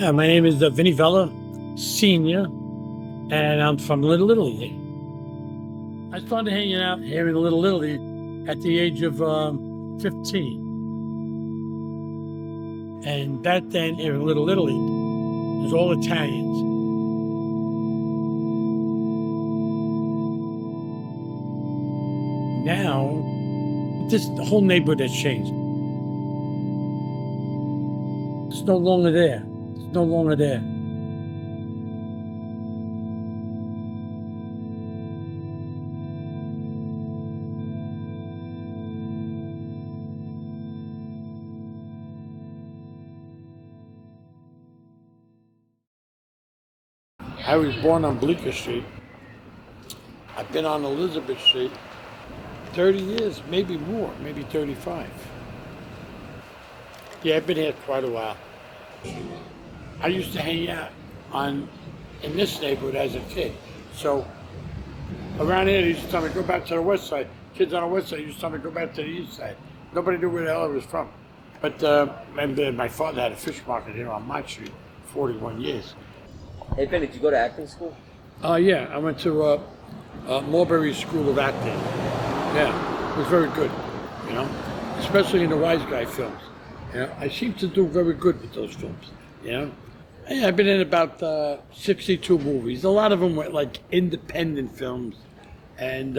My name is Vinny Vella, Senior, and I'm from Little Italy. I started hanging out here in Little Italy at the age of 15. And back then, here in Little Italy, it was all Italians. Now, the whole neighborhood has changed. It's no longer there. It's no longer there. I was born on Bleecker Street. I've been on Elizabeth Street 30 years, maybe more, maybe 35. Yeah, I've been here quite a while. I used to hang out in this neighborhood as a kid. So around here, they used to tell me, go back to the west side. Kids on the west side used to tell me, go back to the east side. Nobody knew where the hell I was from. But my father had a fish market here on my street, 41 years. Hey, Ben, did you go to acting school? Yeah, I went to Mulberry School of Acting. Yeah, it was very good, you know, especially in the Wise Guy films. You know, I seem to do very good with those films, you know. Yeah, I've been in about 62 movies. A lot of them were like independent films, and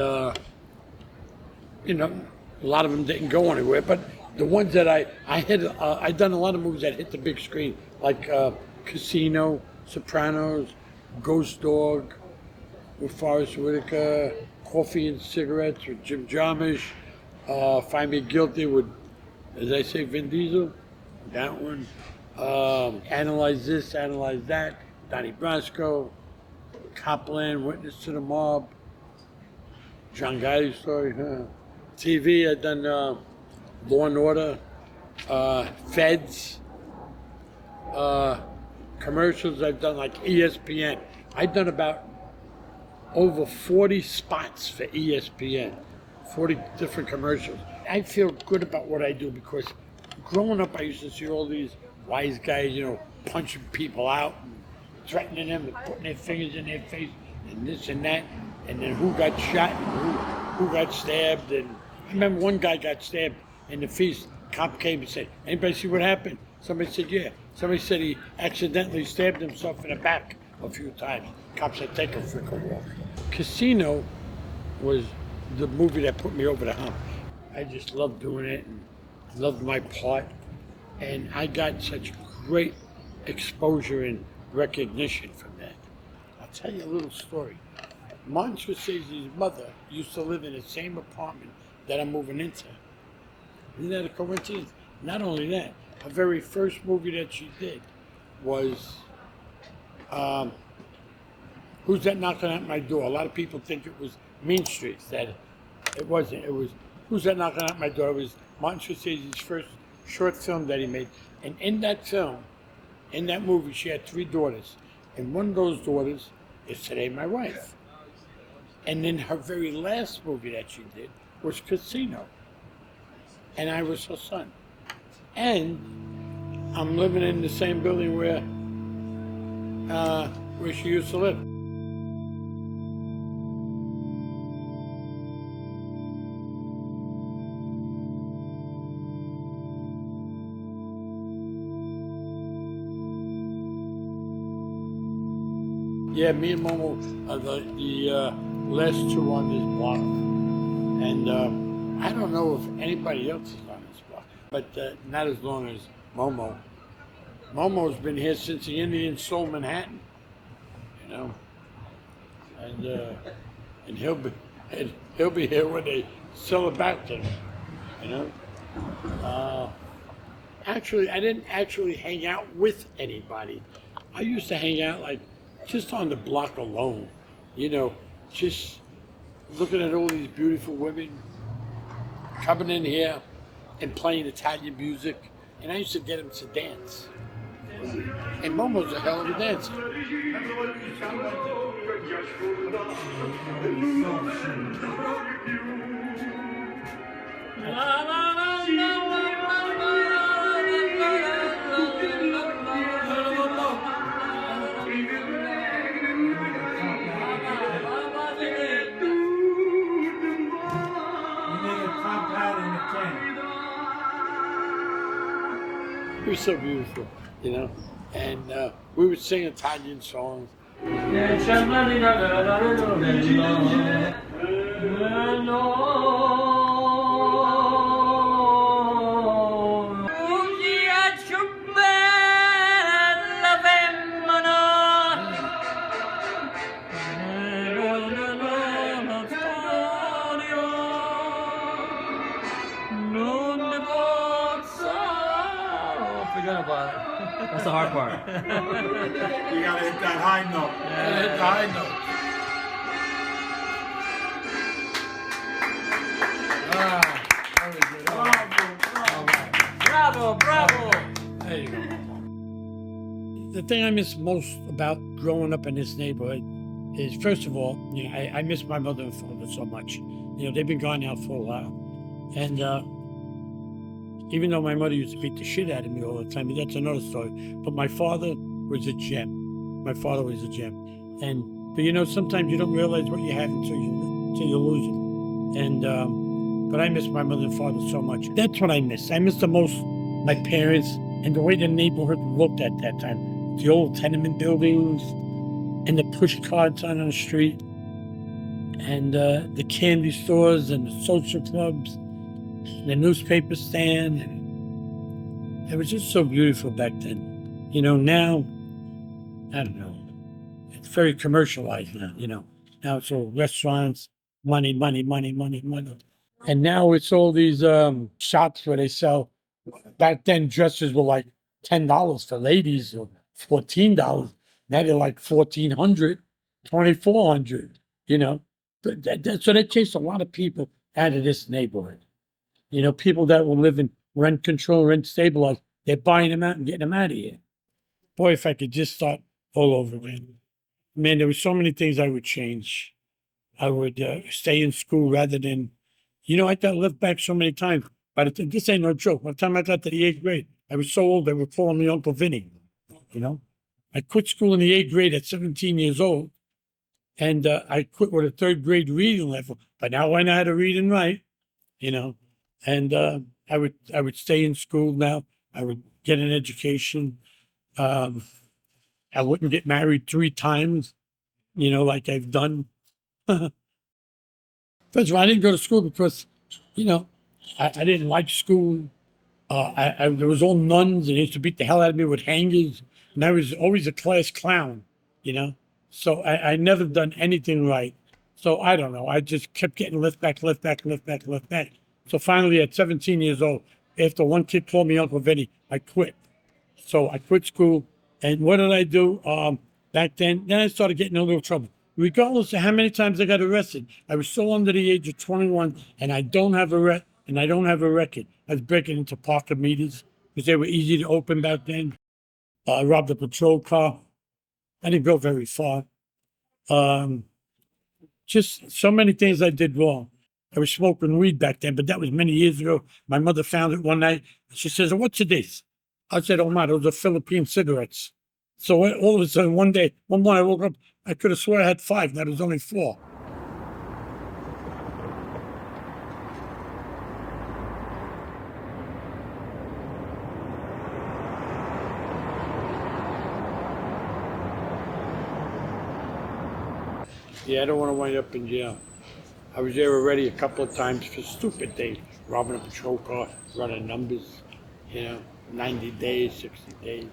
you know, a lot of them didn't go anywhere. But the ones that I hit, I done a lot of movies that hit the big screen, like Casino, Sopranos, Ghost Dog with Forrest Whitaker, Coffee and Cigarettes with Jim Jarmusch, Find Me Guilty with, as I say, Vin Diesel, that one. Analyze This, Analyze That, Donnie Brasco, Copland, Witness to the Mob, John Gotti Story, TV, I've done Law and Order, Feds, commercials, I've done like ESPN. I've done about over 40 spots for ESPN, 40 different commercials. I feel good about what I do because growing up I used to see all these wise guys, you know, punching people out and threatening them and putting their fingers in their face and this and that, and then who got shot and who got stabbed. And I remember one guy got stabbed in the face. Cop came and said, anybody see what happened? Somebody said, yeah. Somebody said he accidentally stabbed himself in the back a few times. Cop said, take a freaking walk. Casino was the movie that put me over the hump. I just loved doing it and loved my part. And I got such great exposure and recognition from that. I'll tell you a little story. Martin Scorsese's mother used to live in the same apartment that I'm moving into. Isn't that a coincidence? Not only that, her very first movie that she did was Who's That Knocking at My Door? A lot of people think it was Mean Streets. That it wasn't. It was Who's That Knocking at My Door? It was Martin Scorsese's first short film that he made. And in that film, in that movie, she had 3 daughters. And one of those daughters is today my wife. And then her very last movie that she did was Casino. And I was her son. And I'm living in the same building where she used to live. Yeah, me and Momo are the last 2 on this block. And I don't know if anybody else is on this block, but not as long as Momo. Momo's been here since the Indians stole Manhattan, you know. And he'll be here when they sell it back to him, you know. Actually, I didn't actually hang out with anybody. I used to hang out like just on the block alone, you know, just looking at all these beautiful women coming in here and playing Italian music, and I used to get them to dance. And Momo's a hell of a dancer. was so beautiful, you know. And we would sing Italian songs. That's the hard part. You gotta hit that high note. Yeah, hit the high note. Very good. Bravo. There you go. The thing I miss most about growing up in this neighborhood is, first of all, you know, I miss my mother and father so much. You know, they've been gone now for a while. And even though my mother used to beat the shit out of me all the time, that's another story. But my father was a gem. My father was a gem. But you know, sometimes you don't realize what you have until you lose it. But I miss my mother and father so much. That's what I miss. I miss the most my parents and the way the neighborhood looked at that time. The old tenement buildings and the push carts on the street and the candy stores and the social clubs. The newspaper stand. It was just so beautiful back then. You know, now, I don't know. It's very commercialized now, you know. Now it's all restaurants, money. And now it's all these shops where they sell. Back then, dresses were like $10 for ladies or $14. Now they're like $1,400, $2,400, you know. So that chased a lot of people out of this neighborhood. You know, people that will live in rent control, rent stabilized, they're buying them out and getting them out of here. Boy, if I could just start all over again. Man, there were so many things I would change. I would stay in school rather than, you know, I got left back so many times. But this ain't no joke. By the time I got to the 8th grade, I was so old they were calling me Uncle Vinny, you know. I quit school in the 8th grade at 17 years old. And I quit with a 3rd grade reading level. But now I know how to read and write, you know. And I would stay in school now. I would get an education. I wouldn't get married 3 times, you know, like I've done. First of all, I didn't go to school because, you know, I didn't like school. There was all nuns and they used to beat the hell out of me with hangers. And I was always a class clown, you know. So I never done anything right. So I don't know. I just kept getting left back. So finally, at 17 years old, after one kid called me Uncle Vinny, I quit. So I quit school. And what did I do back then? Then I started getting in a little trouble. Regardless of how many times I got arrested, I was still under the age of 21, and I don't have a record. I was breaking into parking meters because they were easy to open back then. I robbed a patrol car. I didn't go very far. Just so many things I did wrong. I was smoking weed back then, but that was many years ago. My mother found it one night. She says, "What's this?" I said, "Oh, ma, those are Philippine cigarettes." So all of a sudden, one morning I woke up, I could have swore I had 5, now there's only 4. Yeah, I don't want to wind up in jail. I was there already a couple of times for stupid things, robbing a patrol car, running numbers, you know, 90 days, 60 days.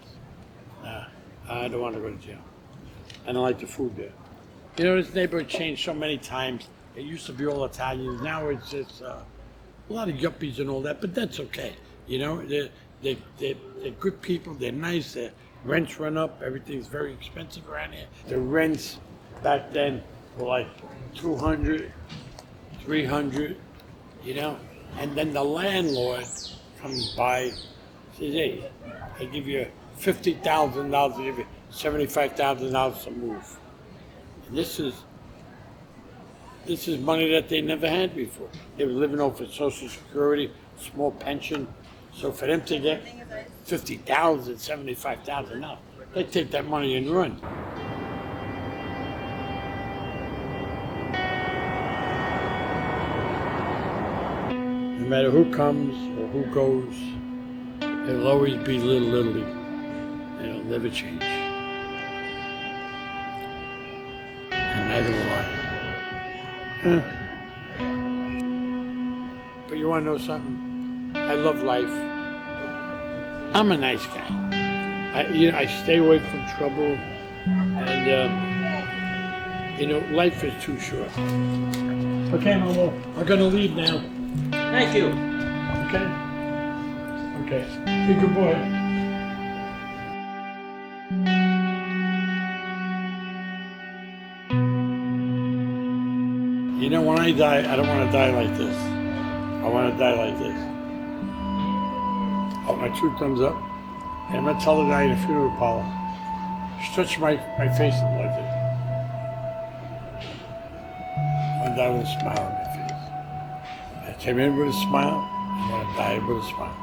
I don't want to go to jail. I don't like the food there. You know, this neighborhood changed so many times. It used to be all Italians. Now it's just a lot of yuppies and all that, but that's okay. You know, they're good people. They're nice. Their rents run up. Everything's very expensive around here. The rents back then were like 200, 300, you know. And then the landlord comes by, says, "Hey, I give you $50,000, I give you $75,000 to move." And this is money that they never had before. They were living off of Social Security, small pension. So for them to get $50,000, $75,000 now, they take that money and run. No matter who comes or who goes, It'll always be Little Italy. It'll never change. And neither will I. But you want to know something? I love life. I'm a nice guy. I stay away from trouble, and life is too short. Okay, Momo, we're gonna leave now. Thank you. Okay. Okay. Be a good boy. When I die, I don't want to die like this. I want to die like this. Hold my two thumbs up. And I'm going to tell the guy in a funeral parlor, stretch my face up like this. I want to die with a smile on my face. I came in with a smile, I want to die with a smile.